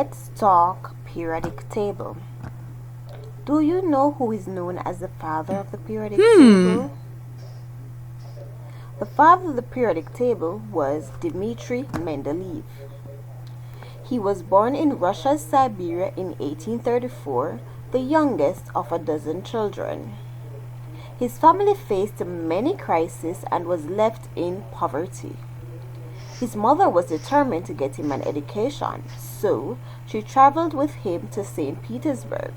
Let's talk periodic table. Do you know who is known as the father of the periodic table? The father of the periodic table was Dmitri Mendeleev. He was born in Russia's Siberia in 1834, the youngest of a dozen children. His family faced many crises and was left in poverty. His mother was determined to get him an education, so she traveled with him to St. Petersburg.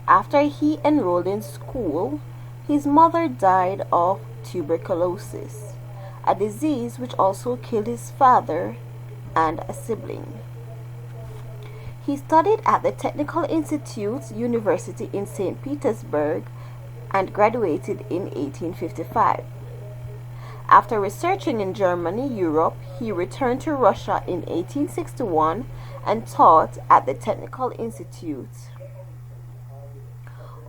After he enrolled in school, his mother died of tuberculosis, a disease which also killed his father and a sibling. He studied at the Technical Institute University in St. Petersburg and graduated in 1855. After researching in Germany, Europe, he returned to Russia in 1861 and taught at the Technical Institute.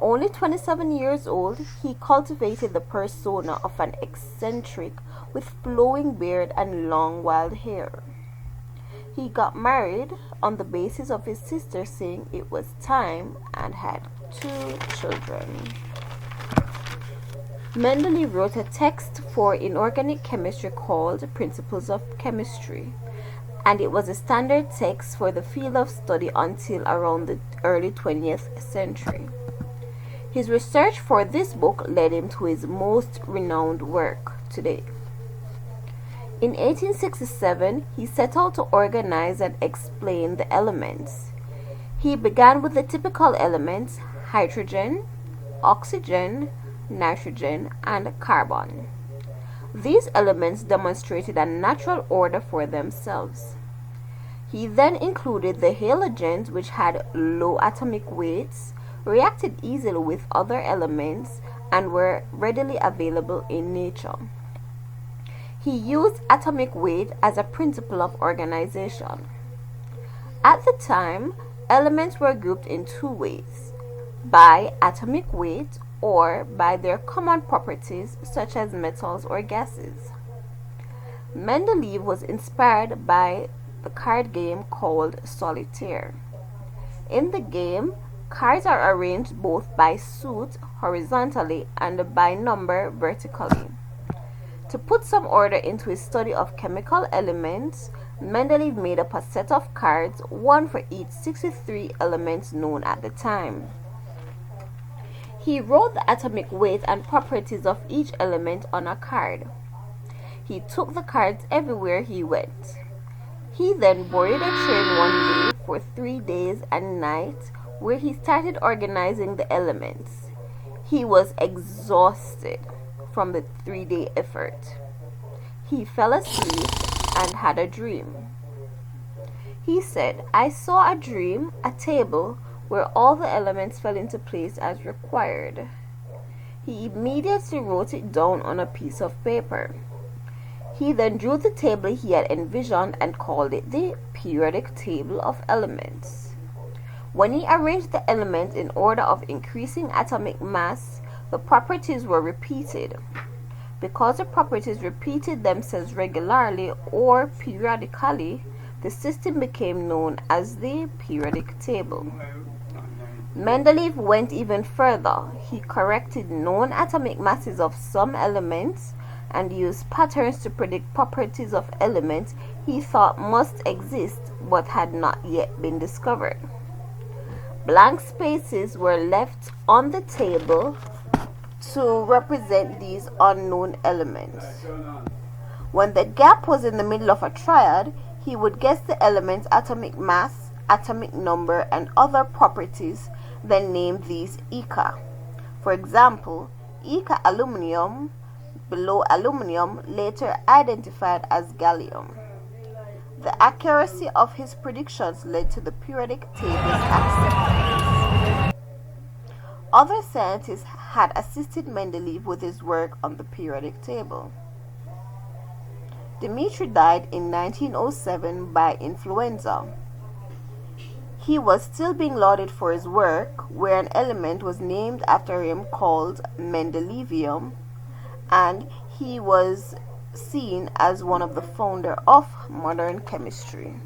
Only 27 years old, he cultivated the persona of an eccentric with flowing beard and long wild hair. He got married on the basis of his sister saying it was time and had 2 children. Mendeleev wrote a text for inorganic chemistry called Principles of Chemistry, and it was a standard text for the field of study until around the early 20th century. His research for this book led him to his most renowned work today. In 1867, he set out to organize and explain the elements. He began with the typical elements hydrogen, oxygen, nitrogen, and carbon. These elements demonstrated a natural order for themselves. He then included the halogens, which had low atomic weights, reacted easily with other elements, and were readily available in nature. He used atomic weight as a principle of organization. At the time, elements were grouped in 2 ways: by atomic weight or by their common properties such as metals or gases. Mendeleev was inspired by the card game called Solitaire. In the game, cards are arranged both by suit horizontally and by number vertically. To put some order into his study of chemical elements, Mendeleev made up a set of cards, one for each 63 elements known at the time. He wrote the atomic weight and properties of each element on a card. He took the cards everywhere he went. He then boarded a train one day for 3 days and nights, where he started organizing the elements. He was exhausted from the 3-day effort. He fell asleep and had a dream. He said, "I saw a dream, a table, where all the elements fell into place as required." He immediately wrote it down on a piece of paper. He then drew the table he had envisioned and called it the periodic table of elements. When he arranged the elements in order of increasing atomic mass, the properties were repeated. Because the properties repeated themselves regularly or periodically, the system became known as the periodic table. Mendeleev went even further. He corrected known atomic masses of some elements and used patterns to predict properties of elements he thought must exist but had not yet been discovered. Blank spaces were left on the table to represent these unknown elements. When the gap was in the middle of a triad, he would guess the element's atomic mass, atomic number, and other properties, then name these eka. For example, eka aluminum, below aluminum, later identified as gallium. The accuracy of his predictions led to the periodic table's acceptance. Other scientists had assisted Mendeleev with his work on the periodic table. Dmitri died in 1907 by influenza. He was still being lauded for his work, where an element was named after him called Mendeleevium, and he was seen as one of the founders of modern chemistry.